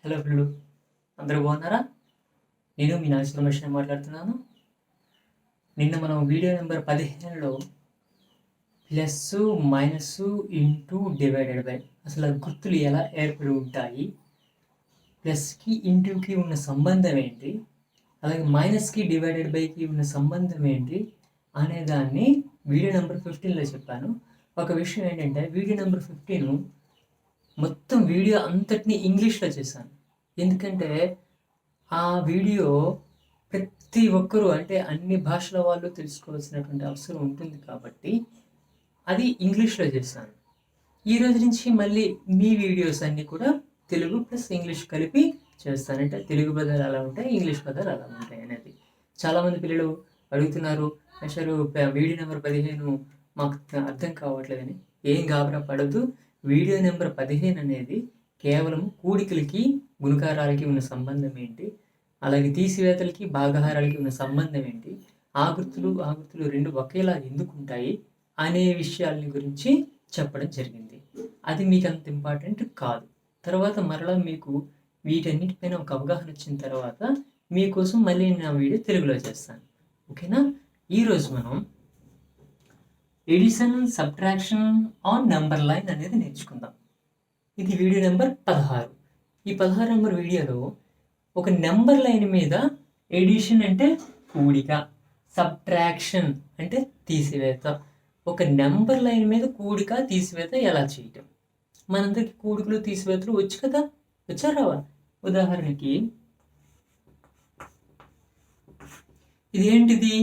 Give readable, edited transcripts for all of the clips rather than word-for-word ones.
Hello పిల్లలు, అందరూ బాగున్నారా? నేను మీ నాగేశ్వర రమేష్ మాట్లాడుతున్నాను. నిన్న మనం వీడియో నెంబర్ 15లో plus minus into divided by అసలు గుర్తులు ఎలా ఏర్పడి ఉంటాయి, ప్లస్కి ఇంటూకి ఉన్న సంబంధం ఏంటి, అలాగే మైనస్కి డివైడెడ్ బైకి ఉన్న సంబంధం ఏంటి అనే దాన్ని వీడియో నెంబర్ 15లో చెప్పాను. ఒక విషయం ఏంటంటే వీడియో నెంబర్ 15 మొత్తం వీడియో అంతటినీ ఇంగ్లీష్లో చేశాను. ఎందుకంటే ఆ వీడియో ప్రతి ఒక్కరూ అంటే అన్ని భాషల వాళ్ళు తెలుసుకోవాల్సినటువంటి అవసరం ఉంటుంది కాబట్టి అది ఇంగ్లీష్లో చేశాను. ఈ రోజు నుంచి మళ్ళీ మీ వీడియోస్ అన్నీ కూడా తెలుగు ప్లస్ ఇంగ్లీష్ కలిపి చేస్తాను. అంటే తెలుగు పదాలు అలా ఉంటాయి, ఇంగ్లీష్ పదాలు అలా ఉంటాయి అనేది. చాలామంది పిల్లలు అడుగుతున్నారు, అసలు వీడియో నెంబర్ 15 మాకు అర్థం కావట్లేదని. ఏం గాబరా పడద్దు. వీడియో నెంబర్ 15 అనేది కేవలం కూడికలకి గుణకారాలకి ఉన్న సంబంధం ఏంటి, అలాగే తీసివేతలకి భాగాహారాలకి ఉన్న సంబంధం ఏంటి, ఆ గుర్తులు రెండు ఒకేలా ఎందుకు ఉంటాయి అనే విషయాలని గురించి చెప్పడం జరిగింది. అది మీకు అంత ఇంపార్టెంట్ కాదు. తర్వాత మరలా మీకు వీటన్నిటిపైన ఒక అవగాహన వచ్చిన తర్వాత మీకోసం మళ్ళీ నా వీడియో తెలుగులో చేస్తాను. ఓకేనా? ఈరోజు మనం addition subtraction on number line అనేది నేర్చుకుందాం. ఇది వీడియో నెంబర్ 16. ఈ 16 నెంబర్ వీడియోలో ఒక నెంబర్ లైన్ మీద ఎడిషన్ అంటే కూడిక, సబ్ట్రాక్షన్ అంటే తీసివేత, ఒక నెంబర్ లైన్ మీద కూడిక తీసివేత ఎలా చేయటం. మనందరికి కూడికలు తీసివేతలు వచ్చు కదా, వచ్చారావా? ఉదాహరణకి ఇది ఏంటిది?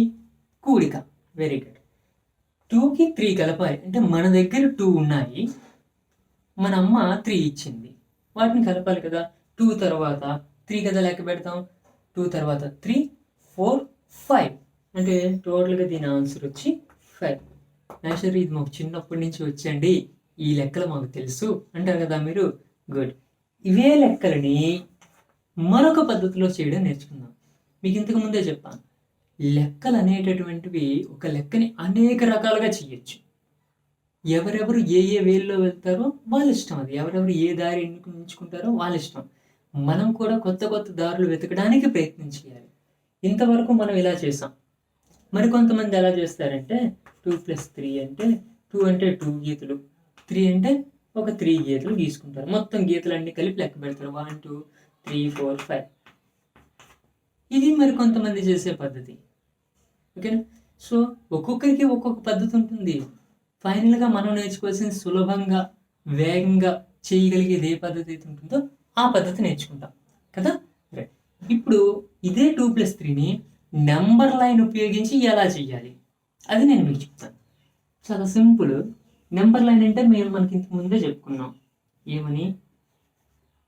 కూడిక. Very good. 2కి 3 కలపాలి అంటే మన దగ్గర 2 ఉన్నాయి, మన అమ్మ 3 ఇచ్చింది, వాటిని కలపాలి కదా. 2 తర్వాత 3 కదా లెక్క పెడతాం. 2 తర్వాత 3, 4, 5 అంటే టోటల్గా దీని ఆన్సర్ వచ్చి 5. యాక్చువల్లీ ఇది మాకు చిన్నప్పటి నుంచి వచ్చండి, ఈ లెక్కలు మాకు తెలుసు అంటారు కదా మీరు. గుడ్. ఇవే లెక్కలని మరొక పద్ధతిలో చేయడం నేర్చుకుందాం. మీకు ఇంతకు ముందే చెప్పాను, లెక్కలు అనేటటువంటివి ఒక లెక్కని అనేక రకాలుగా చేయొచ్చు. ఎవరెవరు ఏ వేల్లో వెళ్తారో వాళ్ళ ఇష్టం, అది ఎవరెవరు ఏ దారి ఎంచుకుంటారో వాళ్ళ ఇష్టం. మనం కూడా కొత్త కొత్త దారులు వెతకడానికి ప్రయత్నం చేయాలి. ఇంతవరకు మనం ఇలా చేసాం. మరి కొంతమంది ఎలా చేస్తారంటే 2 + 3 అంటే 2 అంటే 2 గీతలు, 3 అంటే ఒక 3 గీతలు గీసుకుంటారు. మొత్తం గీతలన్నీ కలిపి లెక్క పెడతారు. 1 2 3 4 5. ఇది మరి కొంతమంది చేసే పద్ధతి. ఓకేనా? సో ఒక్కొక్కరికి ఒక్కొక్క పద్ధతి ఉంటుంది. ఫైనల్గా మనం నేర్చుకోవాల్సింది సులభంగా వేగంగా చేయగలిగేది ఏ పద్ధతి అయితే ఉంటుందో ఆ పద్ధతి నేర్చుకుంటాం కదా. రైట్. ఇప్పుడు ఇదే 2 + 3ని నెంబర్ లైన్ ఉపయోగించి ఎలా చేయాలి అది నేను మీకు చెప్తాను. చాలా సింపుల్. నెంబర్ లైన్ అంటే మనకి ఇంతకు ముందే చెప్పుకున్నాం. ఏమని?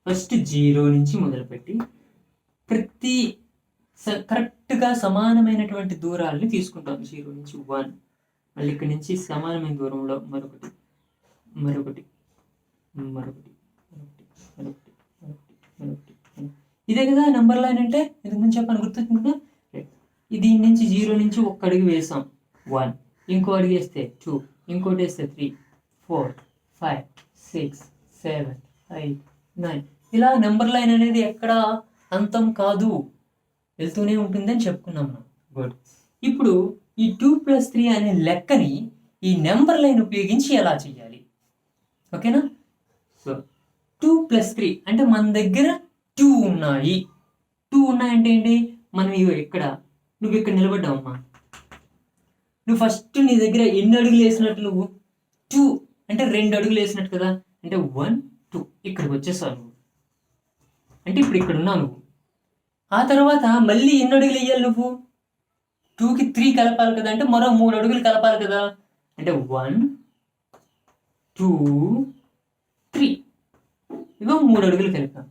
ఫస్ట్ 0 నుంచి మొదలుపెట్టి ప్రతి కరెక్ట్గా సమానమైనటువంటి దూరాలని తీసుకుంటాం. 0 నుంచి 1, మళ్ళీ ఇక్కడి నుంచి సమానమైన దూరంలో మరొకటి మరొకటి మరొకటి మరొకటి మరొకటి మరొకటి మరొకటి. ఇదే కదా నెంబర్ లైన్ అంటే. ఇంతకు ముందు చెప్పాను, గుర్తుంది కదా. దీని నుంచి 0 నుంచి ఒక్క అడుగు వేసాం 1, ఇంకో అడుగు వేస్తే 2, ఇంకోటి వేస్తే 3, 4, 5, 6, 7, 8, 9. ఇలా నెంబర్ లైన్ అనేది ఎక్కడ అంతం కాదు, వెళ్తూనే ఉంటుందని చెప్పుకున్నాం మనం. గుడ్. ఇప్పుడు ఈ 2 + 3 అనే లెక్కని ఈ నెంబర్ లైన్ ఉపయోగించి ఎలా చేయాలి? ఓకేనా? సో 2 + 3 అంటే మన దగ్గర 2 ఉన్నాయి. 2 ఉన్నాయంటే ఏంటి? మనం ఇక్కడ నువ్వు ఇక్కడ నిలబడ్డావమ్మా, నువ్వు ఫస్ట్ నీ దగ్గర ఎన్ని అడుగులు వేసినట్టు? నువ్వు 2 అంటే 2 అడుగులు వేసినట్టు కదా. అంటే 1 2 ఇక్కడికి వచ్చేసావు నువ్వు. అంటే ఇప్పుడు ఇక్కడ ఉన్నావు నువ్వు. ఆ తర్వాత మళ్ళీ ఎన్ని అడుగులు వేయాలి నువ్వు? 2కి 3 కలపాలి కదా, అంటే మరో 3 అడుగులు కలపాలి కదా. అంటే 1 2 3 ఇగో 3 అడుగులు కలిపాను.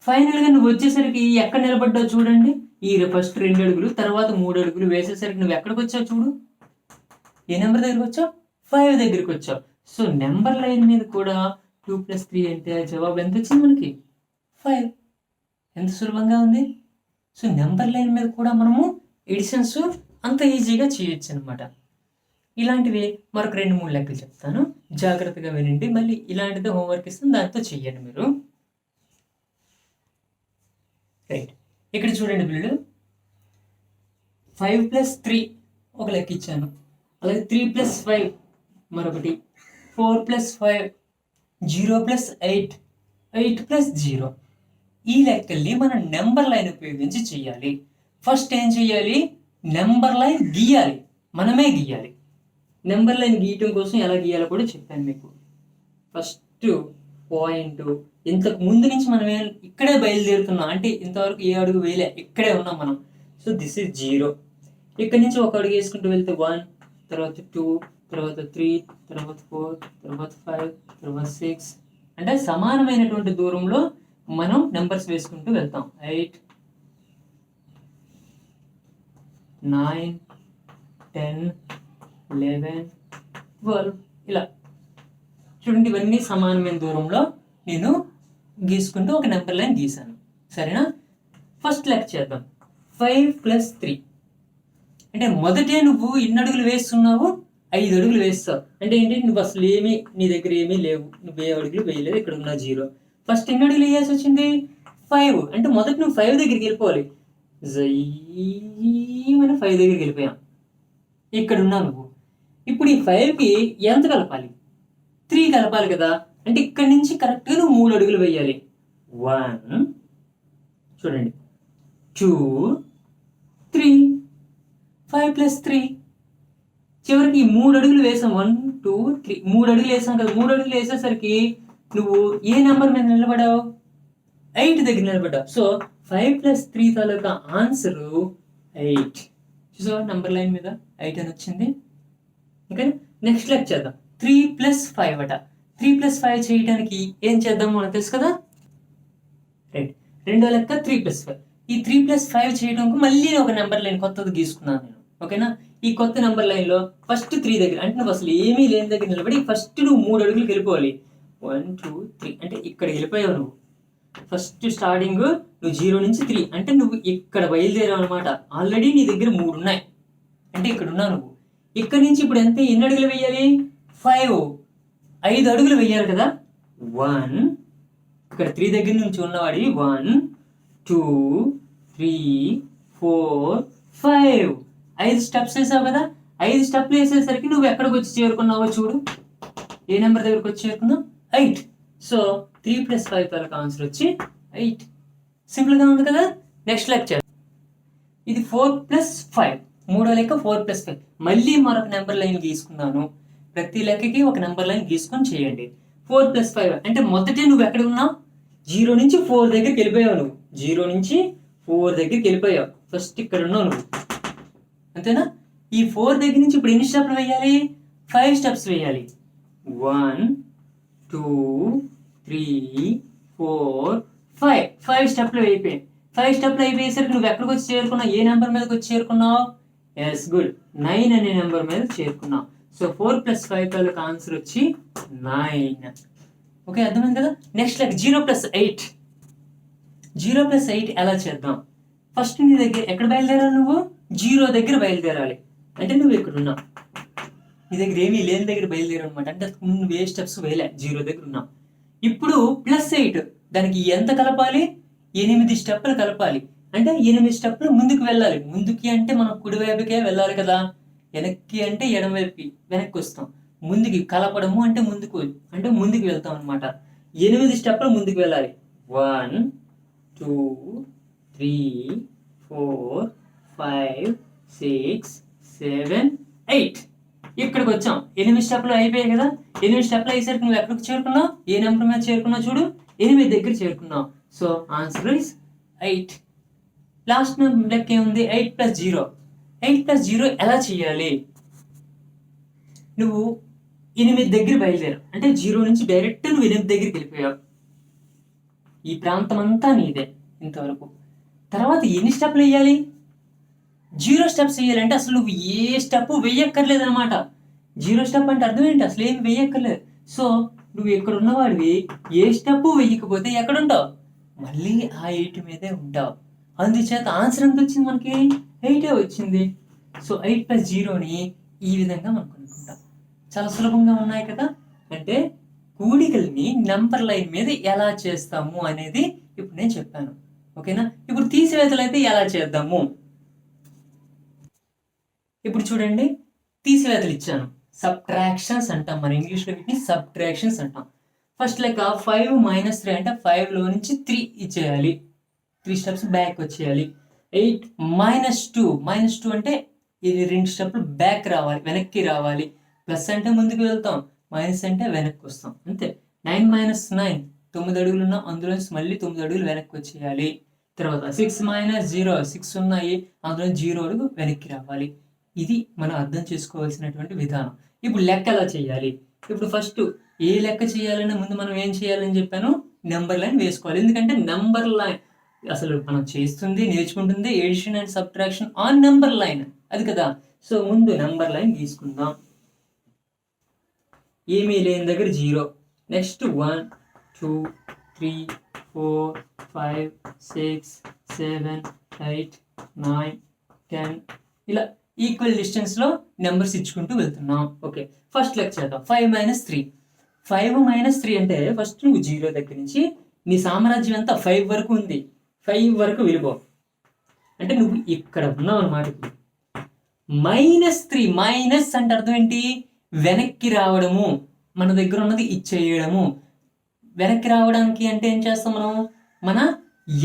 ఫైనల్గా నువ్వు వచ్చేసరికి ఎక్కడ నిలబడ్డావు చూడండి. ఈ ఫస్ట్ 2 అడుగులు తర్వాత 3 అడుగులు వేసేసరికి నువ్వు ఎక్కడికి వచ్చావు చూడు. ఏ నెంబర్ దగ్గరికి వచ్చావు? 5 దగ్గరికి వచ్చావు. సో నెంబర్ లైన్ మీద కూడా 2 + 3 అంటే జవాబు ఎంత వచ్చింది మనకి? 5. ఎంత సులభంగా ఉంది. సో నెంబర్ లైన్ మీద కూడా మనము ఎడిషన్స్ అంత ఈజీగా చేయొచ్చు అనమాట. ఇలాంటివి మరొక 2-3 లెక్కలు చెప్తాను, జాగ్రత్తగా వినండి. మళ్ళీ ఇలాంటిది హోంవర్క్ ఇస్తాను, దాంతో చెయ్యండి మీరు. రైట్, ఇక్కడ చూడండి పిల్లలు, 5 + 3 ఒక లెక్క ఇచ్చాను, అలాగే 3 + 5 మరొకటి, 4 + 5, 0 + 8, 8 + 0. ఈ లెక్కల్ని మనం నెంబర్ లైన్ ఉపయోగించి చేయాలి. ఫస్ట్ ఏం చేయాలి, నెంబర్ లైన్ గీయాలి, మనమే గీయాలి. నెంబర్ లైన్ గీయటం కోసం ఎలా గీయాలో కూడా చెప్పాను మీకు. ఫస్ట్ పాయింట్, ఇంతకు ముందు నుంచి మనం ఇక్కడే బయలుదేరుతున్నాం, అంటే ఇంతవరకు ఏ అడుగు వేయలే, ఇక్కడే ఉన్నాం మనం. So this is 0. ఇక్కడ నుంచి ఒక అడుగు వేసుకుంటూ వెళ్తే 1, తర్వాత 2, తర్వాత 3, తర్వాత 4, తర్వాత 5, తర్వాత 6, అంటే సమానమైనటువంటి దూరంలో మనం నెంబర్స్ వేసుకుంటూ వెళ్తాం. 8, 9, 10, 11, 12 ఇలా చూడండి. ఇవన్నీ సమానమైన దూరంలో నేను గీసుకుంటూ ఒక నెంబర్ లైన్ గీసాను. సరేనా? ఫస్ట్ లెక్క చేద్దాం. 5 + 3 అంటే మొదటే నువ్వు ఎన్ని అడుగులు వేస్తున్నావు, 5 అడుగులు వేస్తావు. అంటే ఏంటి, నువ్వు అసలు నీ దగ్గర ఏమీ లేవు, నువ్వు ఏ అడుగులు వేయలేదు, ఇక్కడ ఉన్న 0. ఫస్ట్ ఎన్ని అడుగులు వేయాల్సి వచ్చింది, 5. అంటే మొదట నువ్వు 5 దగ్గరికి వెళ్ళిపోవాలి. 5 దగ్గరికి వెళ్ళిపోయాం, ఇక్కడ ఉన్నావు నువ్వు. ఇప్పుడు ఈ 5కి ఎంత కలపాలి, 3 కలపాలి కదా. అంటే ఇక్కడి నుంచి కరెక్ట్గా నువ్వు 3 అడుగులు వేయాలి. 1, చూడండి, 2, 3, 5 + 3. చివరికి 3 అడుగులు వేసాం. 1, 2, 3, 3 అడుగులు వేసాం కదా. 3 అడుగులు వేసేసరికి నువ్వు ఏ నెంబర్ మీద నిలబడావు, 8 దగ్గర నిలబడ్డావు. సో 5 + 3 తాలూకా ఆన్సర్ 8. చూసావా, నెంబర్ లైన్ మీద 8 అని వచ్చింది. ఓకే, నెక్స్ట్ లెక్క చేద్దాం. 3 + 5 అట. 3 + 5 చేయడానికి ఏం చేద్దాము మనకు తెలుసు కదా. రైట్, రెండో లెక్క 3 + 5. ఈ 3 + 5 చేయడానికి మళ్ళీ ఒక నెంబర్ లైన్ కొత్తది గీసుకున్నాను నేను. ఓకేనా? ఈ కొత్త నెంబర్ లైన్లో ఫస్ట్ 3 దగ్గర, అంటే నువ్వు అసలు ఏమీ లేని దగ్గర నిలబడి ఫస్ట్ నువ్వు 3 అడుగులు వెళ్ళిపోవాలి. 1, 2, 3 అంటే ఇక్కడ వెళ్ళిపోయావు నువ్వు. ఫస్ట్ స్టార్టింగ్ నువ్వు 0 నుంచి 3 అంటే నువ్వు ఇక్కడ బయలుదేరావు అనమాట. ఆల్రెడీ నీ దగ్గర 3 ఉన్నాయి, అంటే ఇక్కడ ఉన్నావు నువ్వు. ఇక్కడ నుంచి ఇప్పుడు ఎంత, ఎన్ని అడుగులు వేయాలి, 5 అడుగులు వేయాలి కదా. 1, ఇక్కడ 3 దగ్గర నుంచి ఉన్నవాడి 1, 2, 3, 4, 5 5 స్టెప్స్ వేసావు కదా. 5 స్టెప్లు వేసేసరికి నువ్వు ఎక్కడికి వచ్చి చేరుకున్నావో చూడు. ఏ నెంబర్ దగ్గరకు వచ్చి చేరుకున్నావు, 8. సో 3 + 5 తాలూకు ఆన్సర్ వచ్చి 8. సింపుల్గా ఉంది కదా. నెక్స్ట్ లెక్క చేద్దాం. ఇది 4 + 5, మూడో లెక్క 4 + 5. మళ్ళీ మరొక నెంబర్ లైన్ గీసుకున్నాను. ప్రతి లెక్కకి ఒక నెంబర్ లైన్ గీసుకొని చేయండి. 4 + 5 అంటే మొదటే నువ్వు ఎక్కడ ఉన్నావు, 0 నుంచి 4 దగ్గరికి వెళ్ళిపోయావు నువ్వు. 0 నుంచి 4 దగ్గరికి వెళ్ళిపోయావు. ఫస్ట్ ఇక్కడ ఉన్నావు నువ్వు, అంతేనా? ఈ 4 దగ్గర నుంచి ఇప్పుడు ఎన్ని స్టెప్లు వేయాలి, 5 స్టెప్స్ వేయాలి. 1, 2, 3, 4, 5 5 స్టెప్లు అయిపోయాయి. 5 స్టెప్లు అయిపోయేసరికి నువ్వు ఎక్కడికి వచ్చి చేరుకున్నావు, ఏ నెంబర్ మీదకి వచ్చి చేరుకున్నావు, ఎస్ గుడ్, 9 అనే నెంబర్ మీద చేరుకున్నావు. సో 4 + 5 తాలూకు ఆన్సర్ వచ్చి 9. ఓకే, అర్థమైంది కదా. Next like 0 + 8. 0 + 8 ఎలా చేద్దాం. ఫస్ట్ నీ దగ్గర ఎక్కడ బయలుదేరాలి, నువ్వు 0 దగ్గర బయలుదేరాలి. అంటే నువ్వు ఇక్కడ ఉన్నావు, నీ దగ్గర ఏమీ లేని దగ్గర బయలుదేరావు అనమాట. అంటే నువ్వు ఏ స్టెప్స్ వేయలే, 0 దగ్గర ఉన్నావు. ఇప్పుడు +8 దానికి ఎంత కలపాలి, 8 స్టెప్పులు కలపాలి. అంటే 8 స్టెప్పులు ముందుకు వెళ్ళాలి. ముందుకి అంటే మనం కుడివైపుకే వెళ్ళాలి కదా, వెనక్కి అంటే ఎడమవైపు వెనక్కి వస్తాం. ముందుకి కలపడము అంటే ముందుకు వెళ్తాం అనమాట. 8 స్టెప్పులు ముందుకు వెళ్ళాలి. 1, 2, 3, 4, 5, 6, 7, 8. ఇక్కడికి వచ్చాం. 8 స్టెప్లు అయిపోయాయి కదా. 8 స్టెప్లు అయ్యేసరికి నువ్వు ఎక్కడికి చేరుకున్నావు, ఏ నెంబర్ మీద చేరుకున్నావు చూడు, 8 దగ్గర చేరుకున్నావు. So answer is 8. లాస్ట్ లెక్క ఏముంది, 8 + 0. 8 + 0 ఎలా చేయాలి, నువ్వు 8 దగ్గర బయలుదేరావు. అంటే 0 నుంచి డైరెక్ట్ నువ్వు 8 దగ్గరికి వెళ్ళిపోయావు. ఈ ప్రాంతం అంతా నీదే ఇంతవరకు. తర్వాత ఎన్ని స్టెప్లు వేయాలి, 0 స్టెప్స్ వేయాలంటే అసలు నువ్వు ఏ స్టెప్ వేయక్కర్లేదు అనమాట. 0 స్టెప్ అంటే అర్థం ఏంటి, అసలు ఏం వేయక్కర్లేదు. సో నువ్వు ఎక్కడ ఉన్నవాడివి, ఏ స్టెప్ వేయకపోతే ఎక్కడుంటావు, మళ్ళీ ఆ 8 మీదే ఉంటావు. అందుచేత ఆన్సర్ ఎంత వచ్చింది మనకి, 8 వచ్చింది. సో 8 + 0ని ఈ విధంగా మనం కనుక్కుంటాం. చాలా సులభంగా ఉన్నాయి కదా. అంటే కూడికల్ని నెంబర్ లైన్ మీద ఎలా చేస్తాము అనేది ఇప్పుడు నేను చెప్పాను. ఓకేనా. ఇప్పుడు తీసివేతలు అయితే ఎలా చేద్దాము. ఇప్పుడు చూడండి, తీసివేతలు ఇచ్చాను, సబ్ట్రాక్షన్స్ అంటాం, మన ఇంగ్లీష్లో వీటిని సబ్ట్రాక్షన్స్ అంటాం. ఫస్ట్ లెక్క 5 - 3 అంటే 5లో నుంచి 3 ఇచ్చేయాలి, 3 స్టెప్స్ బ్యాక్ వచ్చేయాలి. 8 - 2 అంటే ఇది 2 స్టెప్లు బ్యాక్ రావాలి, వెనక్కి రావాలి. ప్లస్ అంటే ముందుకు వెళ్తాం, మైనస్ అంటే వెనక్కి వస్తాం, అంతే. 9 - 9 9 అడుగులు ఉన్నాం, అందులోంచి మళ్ళీ 9 అడుగులు వెనక్కి వచ్చేయాలి. తర్వాత 6 - 0 6 ఉన్నాయి, అందులో 0 అడుగు వెనక్కి రావాలి. ఇది మనం అర్థం చేసుకోవాల్సినటువంటి విధానం. ఇప్పుడు లెక్క ఎలా చేయాలి. ఇప్పుడు ఫస్ట్ ఏ లెక్క చేయాలన్నా ముందు మనం ఏం చేయాలని చెప్పాను, నెంబర్ లైన్ వేసుకోవాలి. ఎందుకంటే నెంబర్ లైన్ అసలు మనం చేస్తుంది, నేర్చుకుంటుంది addition and subtraction on number line, అది కదా. సో ముందు నెంబర్ లైన్ తీసుకుందాం. ఏమీ లేని దగ్గర 0, నెక్స్ట్ 1 2 3 4 5 6 7 8 9 10 ఇలా ఈక్వల్ డిస్టెన్స్లో నెంబర్స్ ఇచ్చుకుంటూ వెళ్తున్నాం. ఓకే, ఫస్ట్ లెక్క చేద్దాం. 5 - 3 5 - 3 అంటే ఫస్ట్ నువ్వు 0 దగ్గర నుంచి నీ సామ్రాజ్యం అంతా 5 వరకు ఉంది, 5 వరకు వెళ్ళిపో. అంటే నువ్వు ఇక్కడ ఉన్నావు అనమాట. -3 మైనస్ అంటే అర్థం ఏంటి, వెనక్కి రావడము. మన దగ్గర ఉన్నది ఇచ్చేయడము. వెనక్కి రావడానికి అంటే ఏం చేస్తాం మనం, మన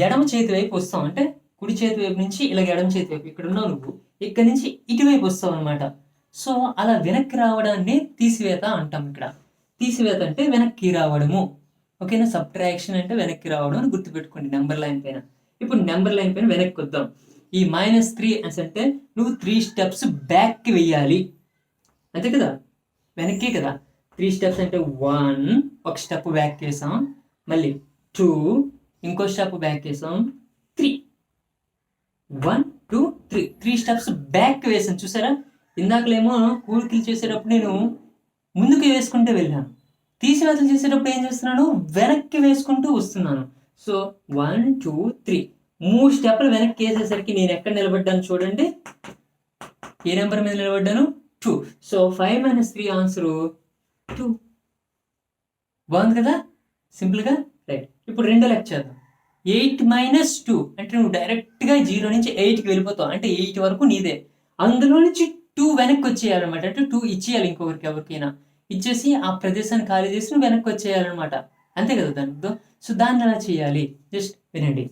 ఎడమ చేతి వైపు వస్తాం. అంటే కుడి చేతి వైపు నుంచి ఇలాగ ఎడమ చేతి వైపు, ఇక్కడ ఉన్నావు నువ్వు, ఇక్కడ నుంచి ఇటువైపు వస్తావు అనమాట. సో అలా వెనక్కి రావడాన్ని తీసివేత అంటాం. ఇక్కడ తీసివేత అంటే వెనక్కి రావడము, ఓకేనా. సబ్ట్రాక్షన్ అంటే వెనక్కి రావడం అని గుర్తుపెట్టుకోండి నెంబర్ లైన్ పైన. ఇప్పుడు నెంబర్ లైన్ పైన వెనక్కి వద్దాం. ఈ -3 అంటే నువ్వు 3 స్టెప్స్ బ్యాక్కి వెయ్యాలి, అంతే కదా, వెనక్కి కదా. 3 స్టెప్స్ అంటే 1 ఒక స్టెప్ బ్యాక్ వేసాం, మళ్ళీ 2 ఇంకో స్టెప్ బ్యాక్ వేసాం, 3 1 2 3 3 స్టెప్స్ బ్యాక్ వేసాను, చూసారా. ఇందాకలేమో కూడికలు చేసేటప్పుడు నేను ముందుకు వేసుకుంటూ వెళ్ళాను, తీసివేతలు చేసేటప్పుడు ఏం చేస్తున్నాను, వెనక్కి వేసుకుంటూ వస్తున్నాను. సో 1 2 3 3 స్టెప్లు వెనక్కి వేసేసరికి నేను ఎక్కడ నిలబడ్డాను చూడండి, ఏ నెంబర్ మీద నిలబడ్డాను, 2. So 5 - 3 answer 2. బాగుంది కదా, సింపుల్గా. రైట్, ఇప్పుడు రెండో లెక్క చేద్దాం. 8 - 2 అంటే నువ్వు డైరెక్ట్గా 0 నుంచి 8కి వెళ్ళిపోతావు, అంటే 8 వరకు నీదే. అందులో నుంచి 2 వెనక్కి వచ్చేయాలన్నమాట, అంటే 2 ఇచ్చేయాలి ఇంకొకరికి, ఎవరికైనా ఇచ్చేసి ఆ ప్రదేశాన్ని ఖాళీ చేసి నువ్వు వెనక్కి వచ్చేయాలన్నమాట, అంతే కదా దానితో. సో దాన్ని ఎలా చేయాలి జస్ట్ వినండి.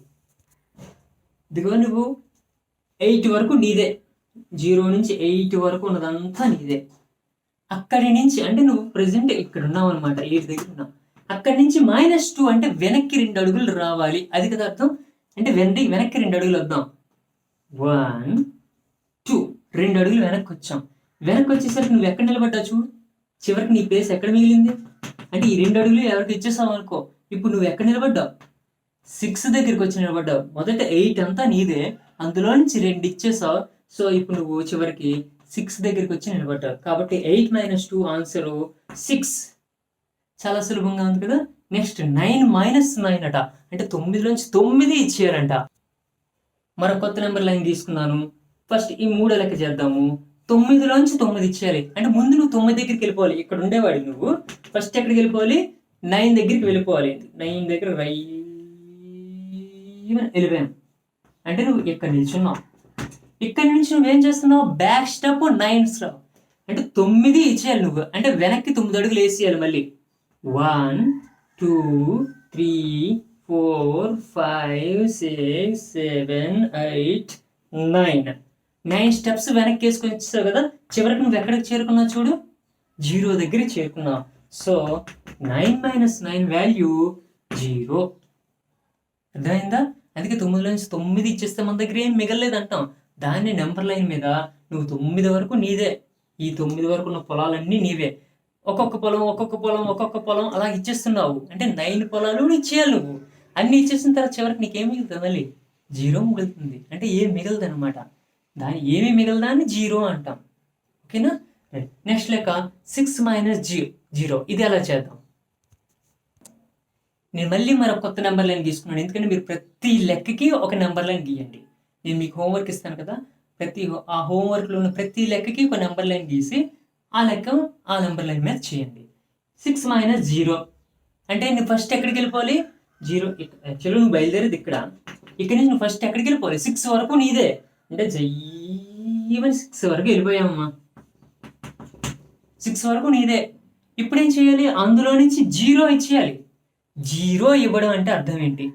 ఇదిగో నువ్వు 8 వరకు నీదే, 0 నుంచి 8 వరకు ఉన్నదంతా నీదే. అక్కడి నుంచి అంటే నువ్వు ప్రజెంట్ ఇక్కడ ఉన్నావు అనమాట, 8 దగ్గర ఉన్నావు. అక్కడి నుంచి -2 అంటే వెనక్కి 2 అడుగులు రావాలి, అది కదా అర్థం. అంటే వెనక్కి 2 అడుగులు వద్దాం. 1 2 2 అడుగులు వెనక్కి వచ్చాం. వెనక్కి వచ్చేసరికి నువ్వు ఎక్కడ నిలబడ్డావు చూడు, చివరికి నీ ప్లేస్ ఎక్కడ మిగిలింది. అంటే ఈ 2 అడుగులు ఎవరికి ఇచ్చేసావు అనుకో, ఇప్పుడు నువ్వు ఎక్కడ నిలబడ్డావు, 6 దగ్గరికి వచ్చి నిలబడ్డావు. మొదట 8 అంతా నీదే, అందులో నుంచి 2 ఇచ్చేసావు. సో ఇప్పుడు నువ్వు చివరికి 6 దగ్గరికి వచ్చి నిలబడ్డావు. కాబట్టి 8 - 2 ఆన్సరు 6. చాలా సులభంగా ఉంది కదా. నెక్స్ట్ 9 - 9 అట, అంటే 9లోంచి 9 ఇచ్చేయాలంట. మరో కొత్త నెంబర్ లైన్ తీసుకున్నాను. ఫస్ట్ ఈ 3 లెక్క చేద్దాము. 9లోంచి 9 ఇచ్చేయాలి, అంటే ముందు నువ్వు 9 దగ్గరికి వెళ్ళిపోవాలి. ఇక్కడ ఉండేవాడి నువ్వు ఫస్ట్ ఎక్కడికి వెళ్ళిపోవాలి, 9 దగ్గరికి వెళ్ళిపోవాలి. 9 దగ్గర వెళ్ళిపోయాను అంటే నువ్వు ఇక్కడ నిల్చున్నావు. ఇక్కడ నుంచి నువ్వేం చేస్తున్నావు, బ్యాక్ స్టెప్ 9 స్టెప్, అంటే 9 ఇచ్చేయాలి నువ్వు, అంటే వెనక్కి 9 అడుగులు వేసేయాలి. మళ్ళీ 1 2 3 4 5 6 7 8 9 స్టెప్స్ వెనక్కి వేసుకొని వచ్చేసావు కదా. చివరికి నువ్వు ఎక్కడికి చేరుకున్నావు చూడు, 0 దగ్గరికి చేరుకున్నావు. So 9 - 9 value 0. అర్థమైందా. అందుకే 9లోంచి 9 ఇచ్చేస్తే మన దగ్గర ఏం మిగలలేదు అంటాం. దాన్ని నెంబర్ లైన్ మీద నువ్వు 9 వరకు నీదే, ఈ 9 వరకు ఉన్న పొలాలన్నీ నీవే. ఒక్కొక్క పొలం అలా ఇచ్చేస్తున్నావు. అంటే 9 పొలాలు ఇచ్చేయాలి నువ్వు. అన్ని ఇచ్చేసిన తర్వాత చివరికి నీకేం మిగులుతుంది, మళ్ళీ 0 మిగులుతుంది. అంటే ఏం మిగలదు అనమాట. దాన్ని ఏమి మిగలదాన్ని 0 అంటాం. ఓకేనా. నెక్స్ట్ లెక్క 6 - 0. ఇది ఎలా చేద్దాం. నేను మళ్ళీ మరొక కొత్త నెంబర్ లైన్ తీసుకున్నాను, ఎందుకంటే మీరు ప్రతి లెక్కకి ఒక నెంబర్ లైన్ గీయండి. నేను మీకు హోంవర్క్ ఇస్తాను కదా, ఆ హోంవర్క్లో ఉన్న ప్రతి లెక్కకి ఒక నెంబర్ లైన్ గీసి ఆ లెక్క ఆ నెంబర్ లైన్ మీద చేయండి. 6 - 0 అంటే నువ్వు ఫస్ట్ ఎక్కడికి వెళ్ళిపోవాలి, 0. యాక్చువల్లీ నువ్వు బయలుదేరేది ఇక్కడ, ఇక్కడ నుంచి నువ్వు ఫస్ట్ ఎక్కడికి వెళ్ళిపోవాలి, 6 వరకు నీదే. అంటే జయ్యమని 6 వరకు వెళ్ళిపోయామమ్మా, 6 వరకు నీదే. ఇప్పుడు ఏం చేయాలి, అందులో నుంచి 0 ఇచ్చేయాలి. 0 ఇవ్వడం అంటే అర్థం ఏంటి,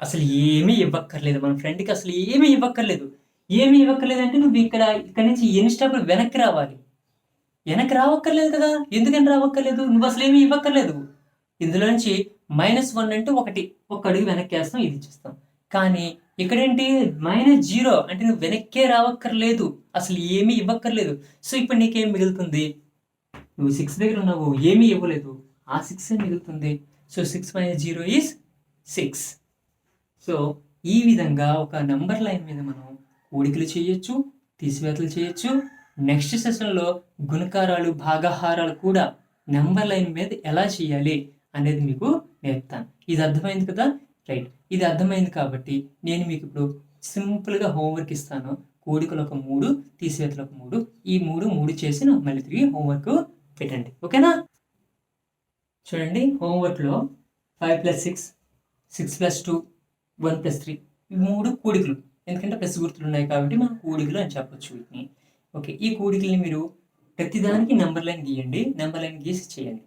అసలు ఏమీ ఇవ్వక్కర్లేదు. మన ఫ్రెండ్కి అసలు ఏమీ ఇవ్వక్కర్లేదు. ఏమీ ఇవ్వక్కర్లేదు అంటే నువ్వు ఇక్కడ నుంచి ఎన్ని స్టెప్లు వెనక్కి రావాలి. వెనక్కి రావక్కర్లేదు కదా, ఎందుకని రావక్కర్లేదు, నువ్వు అసలు ఏమీ ఇవ్వక్కర్లేదు. ఇందులో నుంచి -1 అంటే ఒక అడుగు వెనక్కి వేస్తాం, ఇది ఇచ్చేస్తాం. కానీ ఇక్కడేంటి -0 అంటే నువ్వు వెనక్కే రావక్కర్లేదు, అసలు ఏమీ ఇవ్వక్కర్లేదు. సో ఇప్పుడు నీకేం మిగులుతుంది, నువ్వు 6 దగ్గర ఉన్నావు, ఏమీ ఇవ్వలేదు, ఆ 6 మిగులుతుంది. So 6 - 0 is 6. సో ఈ విధంగా ఒక నంబర్ లైన్ మీద మనం కూడికలు చేయొచ్చు, తీసివేతలు చేయొచ్చు. నెక్స్ట్ సెషన్లో గుణకారాలు, భాగాహారాలు కూడా నెంబర్ లైన్ మీద ఎలా చేయాలి అనేది మీకు నేర్పుతాను. ఇది అర్థమైంది కదా, రైట్. ఇది అర్థమైంది కాబట్టి నేను మీకు ఇప్పుడు సింపుల్గా హోంవర్క్ ఇస్తాను. కూడికలు ఒక 3, తీసివేతలు ఒక 3, ఈ 3 చేసి నాకు మళ్ళీ తిరిగి హోంవర్క్ పెట్టండి, ఓకేనా? చూడండి, హోంవర్క్లో 5 + 6, 6 + 2, 1 + 3 ఈ 3 కూడికలు, ఎందుకంటే ప్లస్ గుర్తులు ఉన్నాయి కాబట్టి మనం కూడికలు అని చెప్పొచ్చు వీటిని. ఓకే, ఈ కూడికల్ని మీరు ప్రతిదానికి నెంబర్ లైన్ గీయండి, నెంబర్ లైన్ గీసి చేయండి.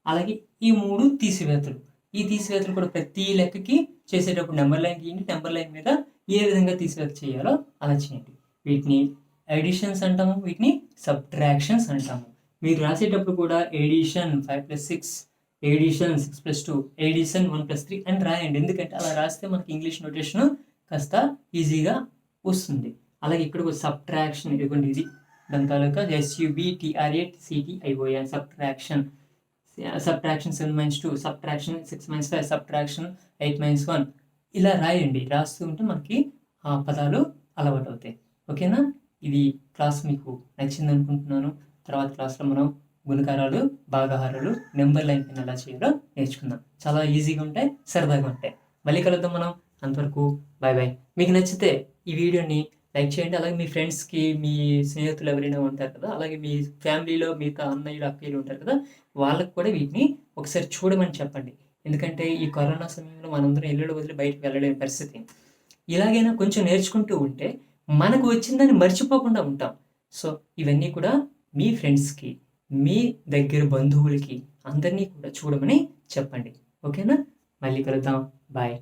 అలాగే ఈ 3 తీసివేతలు, ఈ తీసివేతలు కూడా ప్రతి లెక్కకి చేసేటప్పుడు నెంబర్ లైన్ గీయండి, నెంబర్ లైన్ మీద ఏ విధంగా తీసివేత చేయాలో అలా చేయండి. వీటిని ఎడిషన్స్ అంటాము, వీటిని సబ్ట్రాక్షన్స్ అంటాము. మీరు రాసేటప్పుడు కూడా ఎడిషన్ 5 + 6, ఎడిషన్ 6 + 2, ఎడిషన్ 1 + 3 అని రాయండి. ఎందుకంటే అలా రాస్తే మనకి ఇంగ్లీష్ నోటేషన్ కాస్త ఈజీగా వస్తుంది. అలాగే ఇక్కడ ఒక సబ్ట్రాక్షన్, ఇదిగోండి ఇది దాని తాలూకా SUBTRACTION subtraction. Subtraction 7 - 2, subtraction 6 - 5, subtraction 8 - 1 ఇలా రాయండి. రాస్తూ ఉంటే మనకి ఆ పదాలు అలవాటు అవుతాయి, ఓకేనా? ఇది క్లాస్ మీకు నచ్చింది అనుకుంటున్నాను. తర్వాత క్లాస్లో మనం గుణకారాలు, భాగాహారాలు, నెంబర్ లైన్ పైన ఎలా చేయాలో నేర్చుకుందాం. చాలా ఈజీగా ఉంటాయి, సరదాగా ఉంటాయి. మళ్ళీ కలుద్దాం మనం. అంతవరకు బాయ్ బాయ్. మీకు నచ్చితే ఈ వీడియోని లైక్ చేయండి. అలాగే మీ ఫ్రెండ్స్కి, మీ స్నేహితులు ఎవరైనా ఉంటారు కదా, అలాగే మీ ఫ్యామిలీలో మిగతా అన్నయ్యలు, అక్కయ్యలు ఉంటారు కదా, వాళ్ళకు కూడా వీటిని ఒకసారి చూడమని చెప్పండి. ఎందుకంటే ఈ కరోనా సమయంలో మనందరం ఇల్లు వదిలి బయటకు వెళ్ళలేని పరిస్థితి. ఇలాగైనా కొంచెం నేర్చుకుంటూ ఉంటే మనకు వచ్చిందని మర్చిపోకుండా ఉంటాం. సో ఇవన్నీ కూడా మీ ఫ్రెండ్స్కి, మీ దగ్గర బంధువులకి అందరినీ కూడా చూడమని చెప్పండి, ఓకేనా? మళ్ళీ కలుద్దాం, బాయ్.